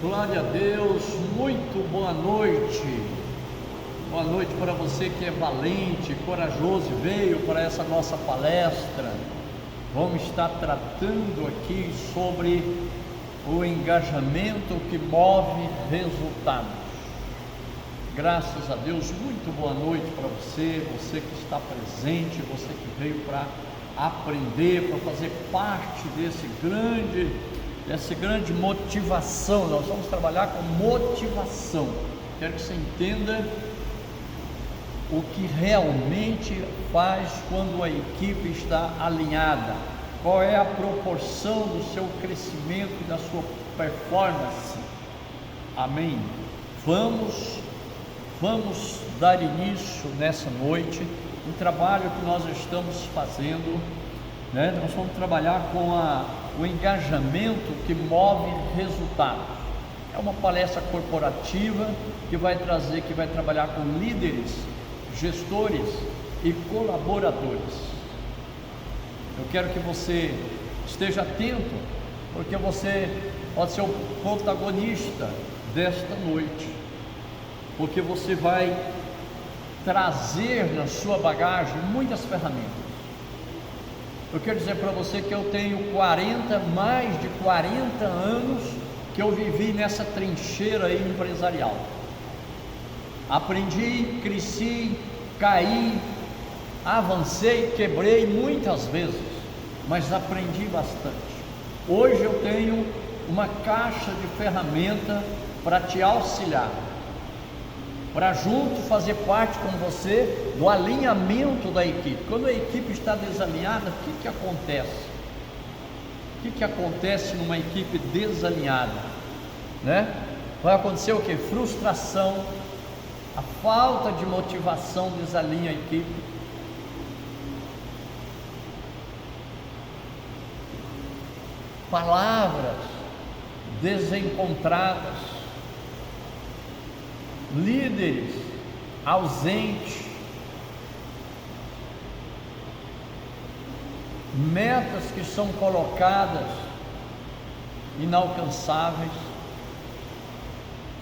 Glória a Deus, muito boa noite. Boa noite para você que é valente, corajoso e veio para essa nossa palestra. Vamos estar tratando aqui sobre o engajamento que move resultados. Graças a Deus, muito boa noite para você, você que está presente, você que veio para aprender, para fazer parte dessa grande motivação. Nós vamos trabalhar com motivação. Quero que você entenda o que realmente faz quando a equipe está alinhada, qual é a proporção do seu crescimento e da sua performance. Amém? Vamos dar início nessa noite um trabalho que nós estamos fazendo, né? Nós vamos trabalhar com o engajamento que move resultados. É uma palestra corporativa que vai trabalhar com líderes, gestores e colaboradores. Eu quero que você esteja atento, porque você pode ser o protagonista desta noite, porque você vai trazer na sua bagagem muitas ferramentas. Eu quero dizer para você que eu tenho mais de 40 anos que eu vivi nessa trincheira aí empresarial. Aprendi, cresci, caí, avancei, quebrei muitas vezes, mas aprendi bastante. Hoje eu tenho uma caixa de ferramenta para te auxiliar, para junto fazer parte com você do alinhamento da equipe. Quando a equipe está desalinhada, o que acontece? O que acontece numa equipe desalinhada, né? Vai acontecer o que? Frustração, a falta de motivação desalinha a equipe. Palavras desencontradas, líderes ausentes, metas que são colocadas inalcançáveis.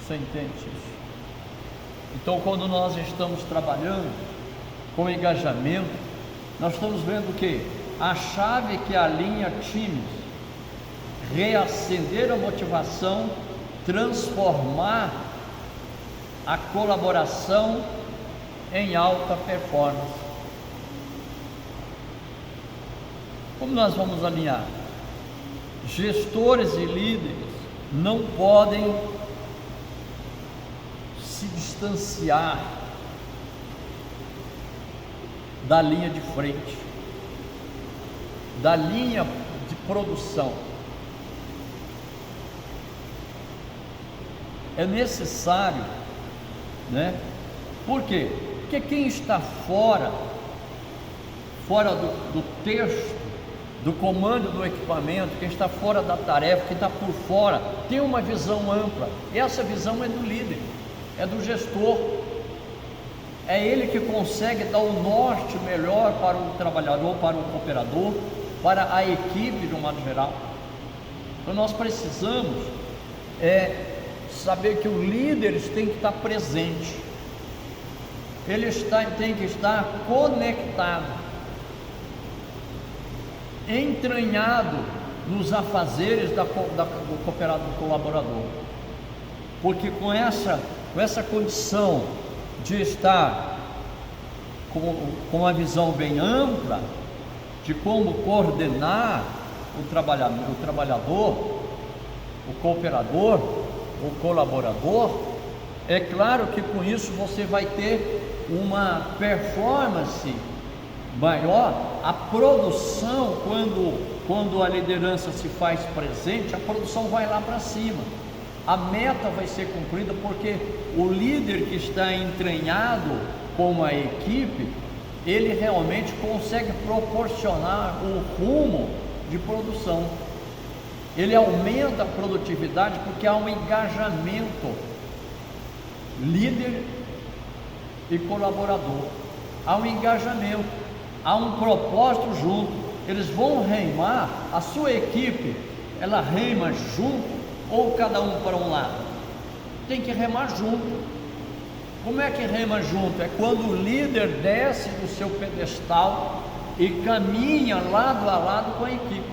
Você entende isso? Então, quando nós estamos trabalhando com engajamento, nós estamos vendo que a chave que alinha times, reacender a motivação, transformar a colaboração em alta performance. Como nós vamos alinhar? Gestores e líderes não podem se distanciar da linha de frente, da linha de produção. É necessário, né? Por quê? Porque quem está fora do texto, do comando do equipamento, quem está fora da tarefa, quem está por fora, tem uma visão ampla. E essa visão é do líder, é do gestor. É ele que consegue dar o norte melhor para o trabalhador, para o cooperador, para a equipe de um modo geral. Então nós precisamos saber que o líder tem que estar presente, tem que estar conectado, entranhado nos afazeres do cooperador, do colaborador, porque com essa condição de estar com uma visão bem ampla de como coordenar o trabalhador, o cooperador, o colaborador, é claro que com isso você vai ter uma performance maior. A produção, quando a liderança se faz presente, a produção vai lá para cima, a meta vai ser cumprida, porque o líder que está entranhado com a equipe, ele realmente consegue proporcionar o rumo de produção. Ele aumenta a produtividade porque há um engajamento, líder e colaborador. Há um engajamento, há um propósito junto. Eles vão remar, a sua equipe, ela rema junto ou cada um para um lado? Tem que remar junto. Como é que rema junto? É quando o líder desce do seu pedestal e caminha lado a lado com a equipe.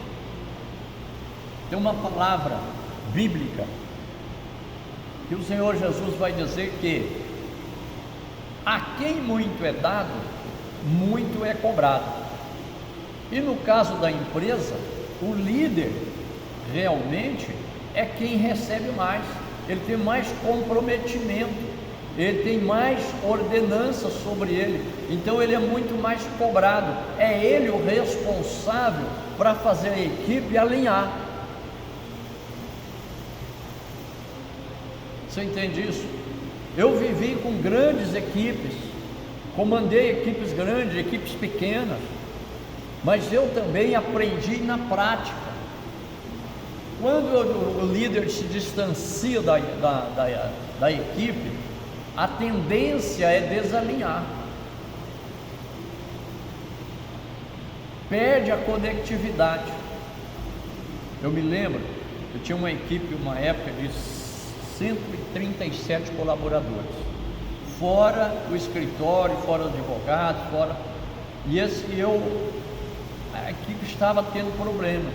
Tem uma palavra bíblica que o Senhor Jesus vai dizer que a quem muito é dado, muito é cobrado. E no caso da empresa, o líder realmente é quem recebe mais, ele tem mais comprometimento, ele tem mais ordenança sobre ele, então ele é muito mais cobrado, é ele o responsável para fazer a equipe alinhar. Você entende isso? Eu vivi com grandes equipes, comandei equipes grandes, equipes pequenas, mas eu também aprendi na prática. Quando o líder se distancia da equipe, a tendência é desalinhar, perde a conectividade. Eu me lembro, eu tinha uma equipe, uma época de 137 colaboradores, fora o escritório, fora o advogado, fora, a equipe estava tendo problema,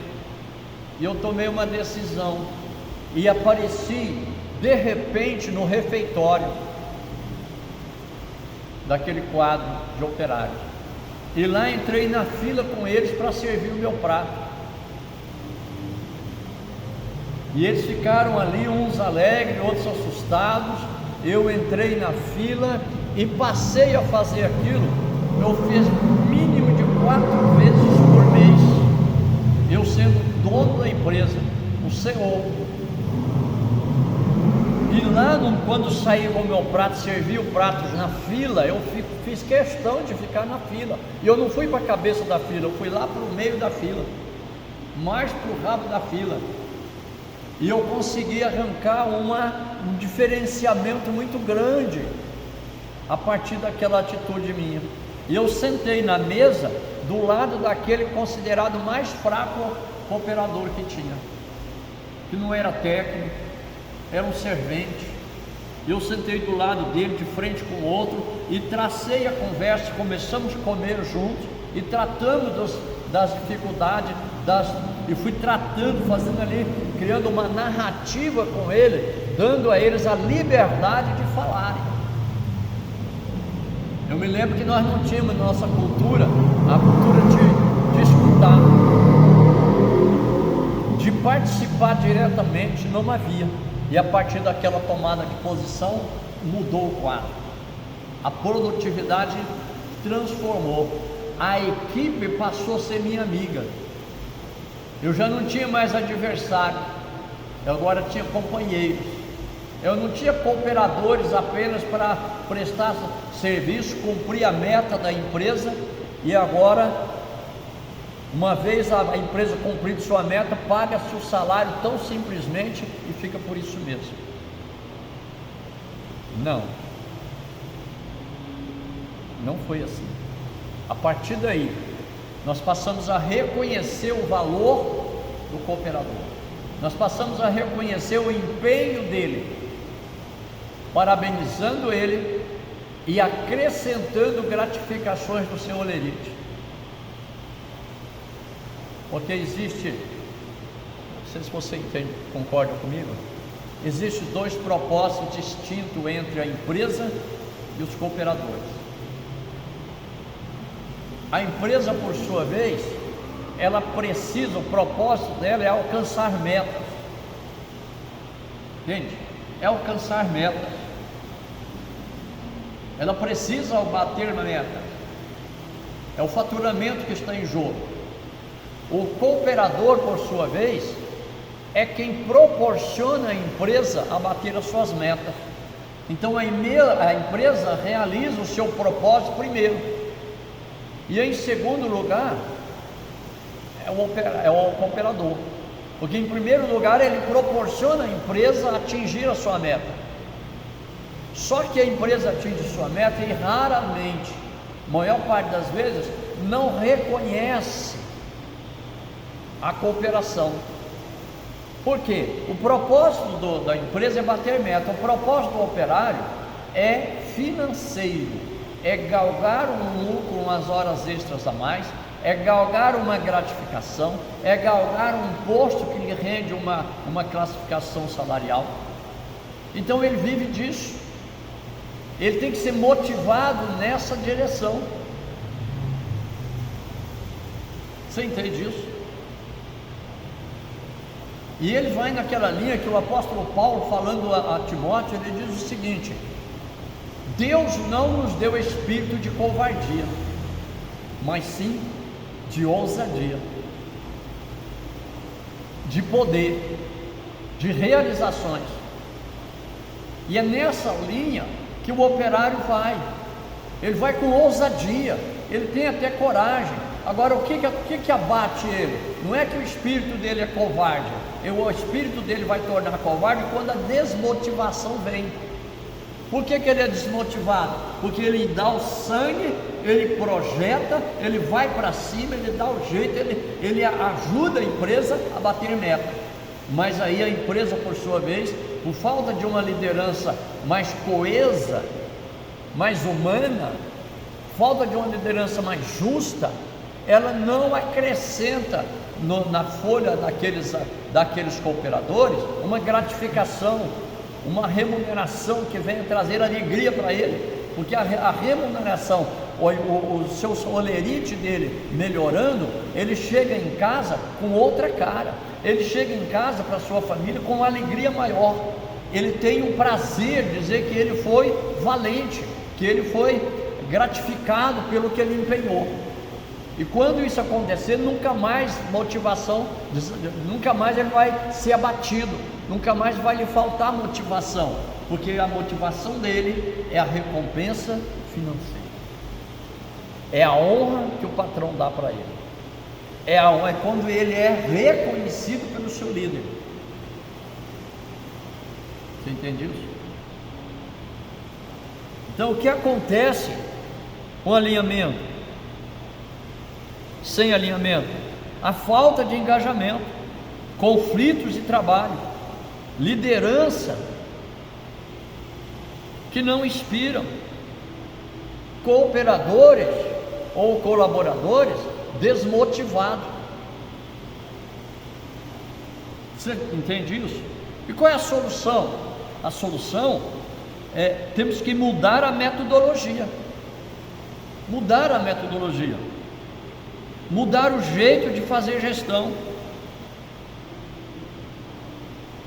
e eu tomei uma decisão, e apareci de repente no refeitório daquele quadro de operários, e lá entrei na fila com eles para servir o meu prato. E eles ficaram ali, uns alegres, outros assustados. Eu entrei na fila e passei a fazer aquilo. Eu fiz mínimo de 4 vezes por mês, eu sendo dono da empresa, o CEO. E lá, quando saí com o meu prato, servi o prato na fila, eu fiz questão de ficar na fila. E eu não fui para a cabeça da fila, eu fui lá para o meio da fila, mais para o rabo da fila. E eu consegui arrancar um diferenciamento muito grande a partir daquela atitude minha. E eu sentei na mesa do lado daquele considerado mais fraco cooperador que tinha, que não era técnico, era um servente. Eu sentei do lado dele, de frente com o outro, e tracei a conversa, começamos a comer juntos e tratamos das dificuldades, e fui tratando, fazendo ali, criando uma narrativa com ele, dando a eles a liberdade de falarem. Eu me lembro que nós não tínhamos na nossa cultura a cultura de escutar, de participar diretamente, não havia. E a partir daquela tomada de posição, mudou o quadro. A produtividade transformou. A equipe passou a ser minha amiga. Eu já não tinha mais adversário, eu agora tinha companheiros. Eu não tinha cooperadores apenas para prestar serviço, cumprir a meta da empresa, e agora, uma vez a empresa cumprindo sua meta, paga-se o salário tão simplesmente e fica por isso mesmo. Não foi assim. A partir daí, nós passamos a reconhecer o valor do cooperador, nós passamos a reconhecer o empenho dele, parabenizando ele e acrescentando gratificações do seu olerite. Porque existe, não sei se você entende, concorda comigo, existem 2 propósitos distintos entre a empresa e os cooperadores. A empresa, por sua vez, ela precisa, o propósito dela é alcançar metas. Gente, é alcançar metas. Ela precisa bater na meta. É o faturamento que está em jogo. O cooperador, por sua vez, é quem proporciona à empresa a bater as suas metas. Então a empresa realiza o seu propósito primeiro. E em segundo lugar, é o cooperador, porque em primeiro lugar ele proporciona à empresa atingir a sua meta. Só que a empresa atinge sua meta e raramente, maior parte das vezes, não reconhece a cooperação. Por quê? O propósito da empresa é bater meta, o propósito do operário é financeiro, é galgar um lucro, umas horas extras a mais, é galgar uma gratificação, é galgar um posto que lhe rende uma classificação salarial. Então ele vive disso, ele tem que ser motivado nessa direção. Você entende isso? E ele vai naquela linha que o apóstolo Paulo, falando a Timóteo, ele diz o seguinte: Deus não nos deu espírito de covardia, mas sim de ousadia, de poder, de realizações. E é nessa linha que o operário vai. Ele vai com ousadia, ele tem até coragem. Agora, o que abate ele? Não é que o espírito dele é covarde, o espírito dele vai tornar covarde quando a desmotivação vem. Por que ele é desmotivado? Porque ele dá o sangue, ele projeta, ele vai para cima, ele dá o jeito, ele ajuda a empresa a bater meta. Mas aí a empresa, por sua vez, por falta de uma liderança mais coesa, mais humana, falta de uma liderança mais justa, ela não acrescenta na folha daqueles cooperadores uma gratificação, uma remuneração que venha trazer alegria para ele, porque a remuneração, o seu olerite dele melhorando, ele chega em casa com outra cara, ele chega em casa para a sua família com uma alegria maior, ele tem um prazer de dizer que ele foi valente, que ele foi gratificado pelo que ele empenhou. E quando isso acontecer, nunca mais motivação, nunca mais ele vai ser abatido, nunca mais vai lhe faltar motivação, porque a motivação dele é a recompensa financeira, é a honra que o patrão dá para ele, é quando ele é reconhecido pelo seu líder. Você entende isso? Então, o que acontece com alinhamento? Sem alinhamento, a falta de engajamento, conflitos de trabalho, liderança que não inspiram, cooperadores ou colaboradores desmotivados. Você entende isso? E qual é a solução? A solução é, temos que mudar a metodologia, mudar o jeito de fazer gestão.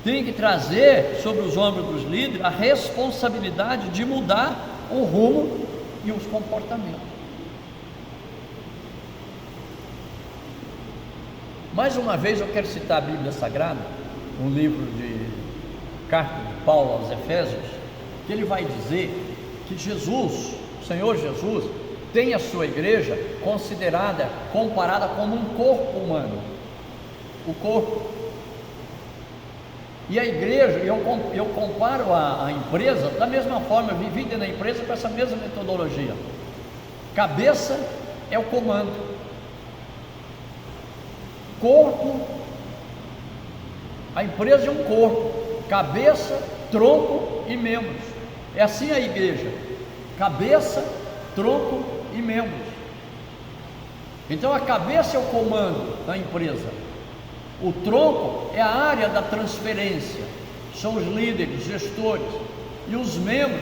Tem que trazer sobre os ombros dos líderes a responsabilidade de mudar o rumo e os comportamentos. Mais uma vez eu quero citar a Bíblia Sagrada, um livro de carta de Paulo aos Efésios, que ele vai dizer que Jesus, o Senhor Jesus, tem a sua igreja comparada como um corpo humano, o corpo. E a igreja, eu comparo a empresa da mesma forma, eu vivi dentro da empresa com essa mesma metodologia. Cabeça é o comando, corpo, a empresa é um corpo, cabeça, tronco e membros. É assim a igreja: cabeça, tronco e membros. Então a cabeça é o comando da empresa, o tronco é a área da transferência, são os líderes, gestores, e os membros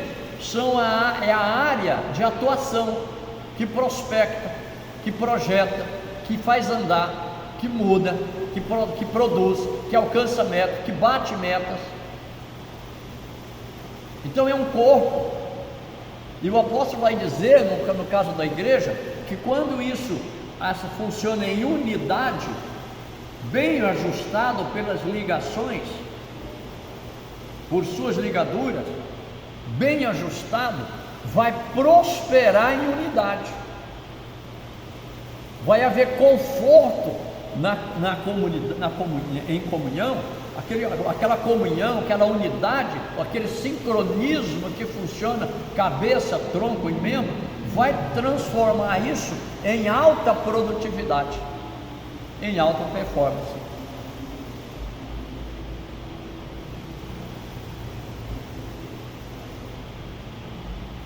é a área de atuação, que prospecta, que projeta, que faz andar, que muda, que produz, que alcança metas, que bate metas. Então é um corpo. E o apóstolo vai dizer, no caso da igreja, que quando isso funciona em unidade, bem ajustado pelas ligações, por suas ligaduras, bem ajustado, vai prosperar em unidade, vai haver conforto em comunhão, aquela comunhão, aquela unidade, aquele sincronismo que funciona cabeça, tronco e membro, vai transformar isso em alta produtividade, em alta performance.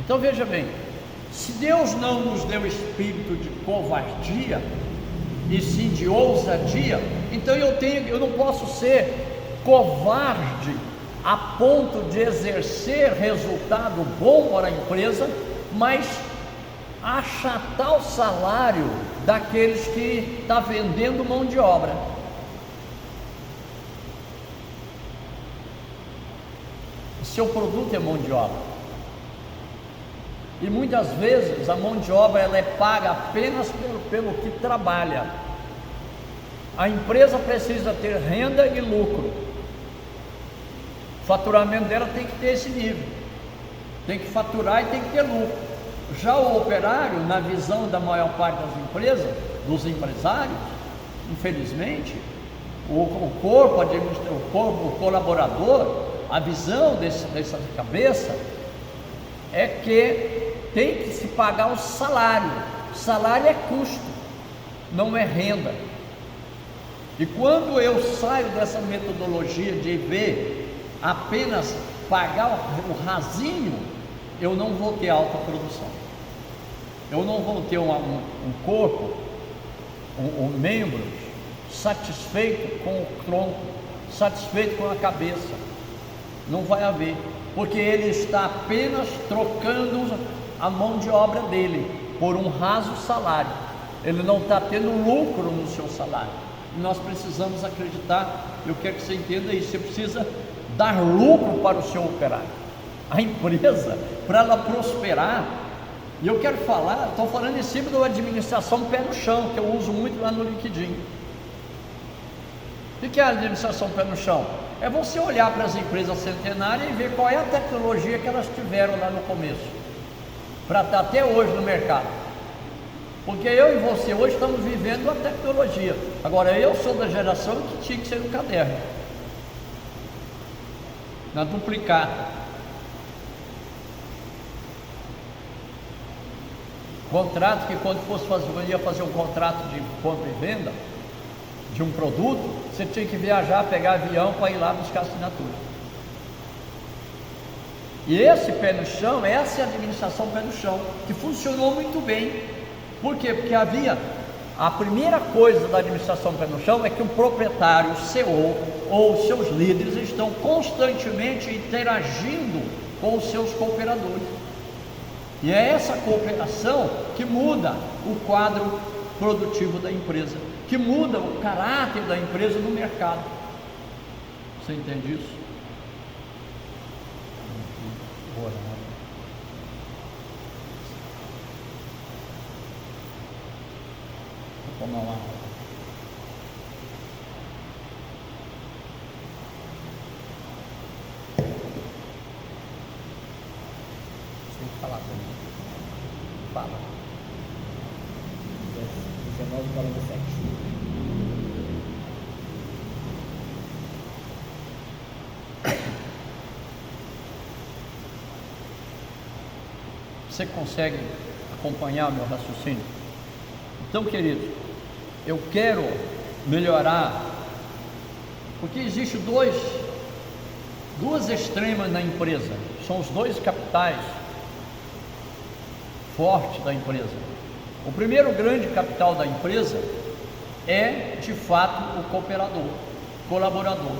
Então veja bem, se Deus não nos deu espírito de covardia, e sim de ousadia, então eu não posso ser covarde a ponto de exercer resultado bom para a empresa, mas achatar o salário daqueles que estão vendendo mão de obra. O seu produto é mão de obra. E muitas vezes a mão de obra ela é paga apenas pelo que trabalha. A empresa precisa ter renda e lucro. O faturamento dela tem que ter esse nível. Tem que faturar e tem que ter lucro. Já o operário, na visão da maior parte das empresas, dos empresários, infelizmente, o corpo administrativo, o colaborador, a visão dessa cabeça é que tem que se pagar o salário. O salário é custo, não é renda. E quando eu saio dessa metodologia de ver apenas pagar o rasinho, eu não vou ter alta produção. Eu não vou ter um corpo, um membro satisfeito com o tronco, satisfeito com a cabeça. Não vai haver, porque ele está apenas trocando a mão de obra dele por um raso salário. Ele não está tendo lucro no seu salário. E nós precisamos acreditar, eu quero que você entenda isso, você precisa dar lucro para o seu operário. A empresa, para ela prosperar, e eu quero falar, estou falando em cima da administração pé no chão, que eu uso muito lá no LinkedIn. O que é a administração pé no chão? É você olhar para as empresas centenárias e ver qual é a tecnologia que elas tiveram lá no começo, para estar até hoje no mercado. Porque eu e você hoje estamos vivendo a tecnologia. Agora eu sou da geração que tinha que ser no caderno, na duplicata. Contrato que quando ia fazer um contrato de compra e venda de um produto, você tinha que viajar, pegar avião para ir lá buscar assinatura. E esse pé no chão, essa é a administração pé no chão, que funcionou muito bem. Por quê? Porque a primeira coisa da administração pé no chão é que o proprietário, o CEO ou os seus líderes estão constantemente interagindo com os seus cooperadores. E é essa cooperação que muda o quadro produtivo da empresa, que muda o caráter da empresa no mercado. Você entende isso? Vou tomar uma água. Você tem que falar comigo. Fala. 19:47. Você consegue acompanhar o meu raciocínio? Então, querido, eu quero melhorar, porque existe duas extremas na empresa, são os dois capitais fortes da empresa. O primeiro grande capital da empresa é, de fato, o colaborador.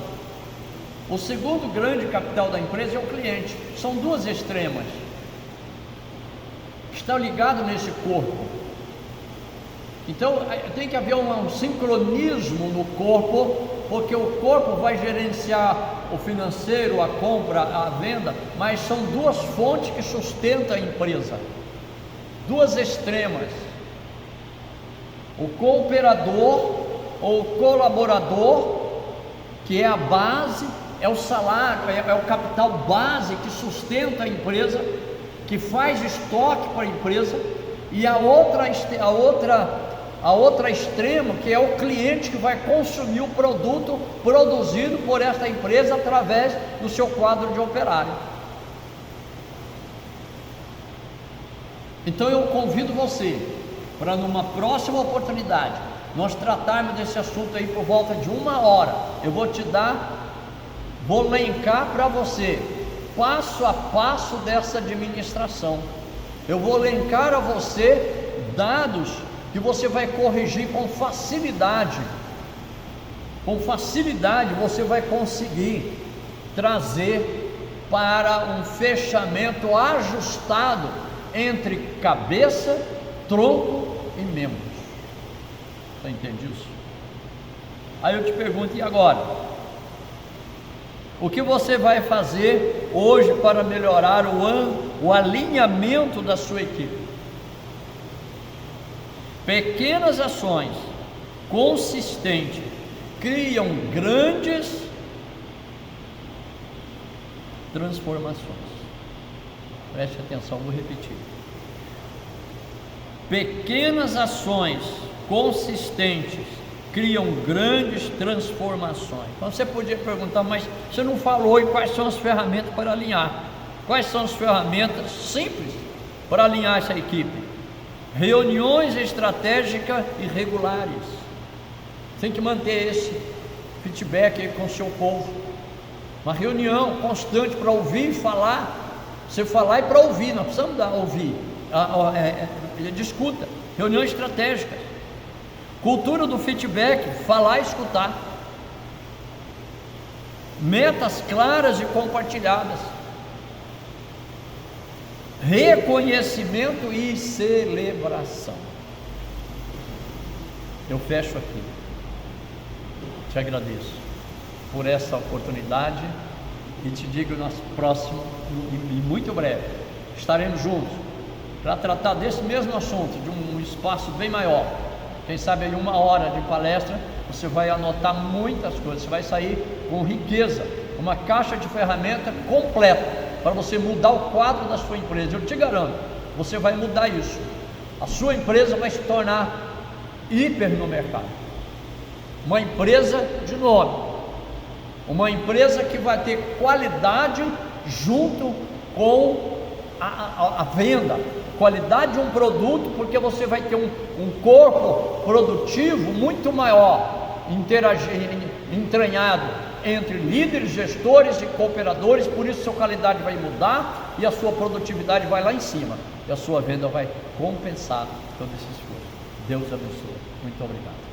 O segundo grande capital da empresa é o cliente. São duas extremas. Está ligado nesse corpo. Então tem que haver um sincronismo no corpo, porque o corpo vai gerenciar o financeiro, a compra, a venda, mas são duas fontes que sustentam a empresa, duas extremas. O cooperador ou colaborador, que é a base, é o salário, é o capital base que sustenta a empresa, que faz estoque para a empresa, e a outra extrema, que é o cliente que vai consumir o produto produzido por esta empresa através do seu quadro de operário. Então eu convido você para, numa próxima oportunidade, nós tratarmos desse assunto aí por volta de 1 hora. Eu vou elencar para você passo a passo dessa administração. Eu vou elencar a você dados que você vai corrigir com facilidade. Com facilidade você vai conseguir trazer para um fechamento ajustado entre cabeça, tronco e membros. Você entende isso? Aí eu te pergunto, e agora? O que você vai fazer hoje para melhorar o alinhamento da sua equipe? Pequenas ações consistentes criam grandes transformações. Preste atenção, vou repetir. Pequenas ações consistentes criam grandes transformações. Então você podia perguntar, mas você não falou em quais são as ferramentas para alinhar? Quais são as ferramentas simples para alinhar essa equipe? Reuniões estratégicas e regulares. Tem que manter esse feedback aí com o seu povo. Uma reunião constante para ouvir e falar. Você falar e para ouvir, nós precisamos ouvir. Discuta. Reuniões estratégicas. Cultura do feedback, falar e escutar. Metas claras e compartilhadas. Reconhecimento e celebração. Eu fecho aqui. Te agradeço por essa oportunidade e te digo no próximo e muito breve estaremos juntos para tratar desse mesmo assunto, de um espaço bem maior. Quem sabe em 1 hora de palestra você vai anotar muitas coisas, você vai sair com riqueza, uma caixa de ferramenta completa para você mudar o quadro da sua empresa. Eu te garanto, você vai mudar isso. A sua empresa vai se tornar hiper no mercado. Uma empresa de nome, uma empresa que vai ter qualidade junto com a venda, qualidade de um produto, porque você vai ter um corpo produtivo muito maior, entranhado entre líderes, gestores e cooperadores. Por isso sua qualidade vai mudar e a sua produtividade vai lá em cima, e a sua venda vai compensar todo esse esforço. Deus abençoe. Muito obrigado.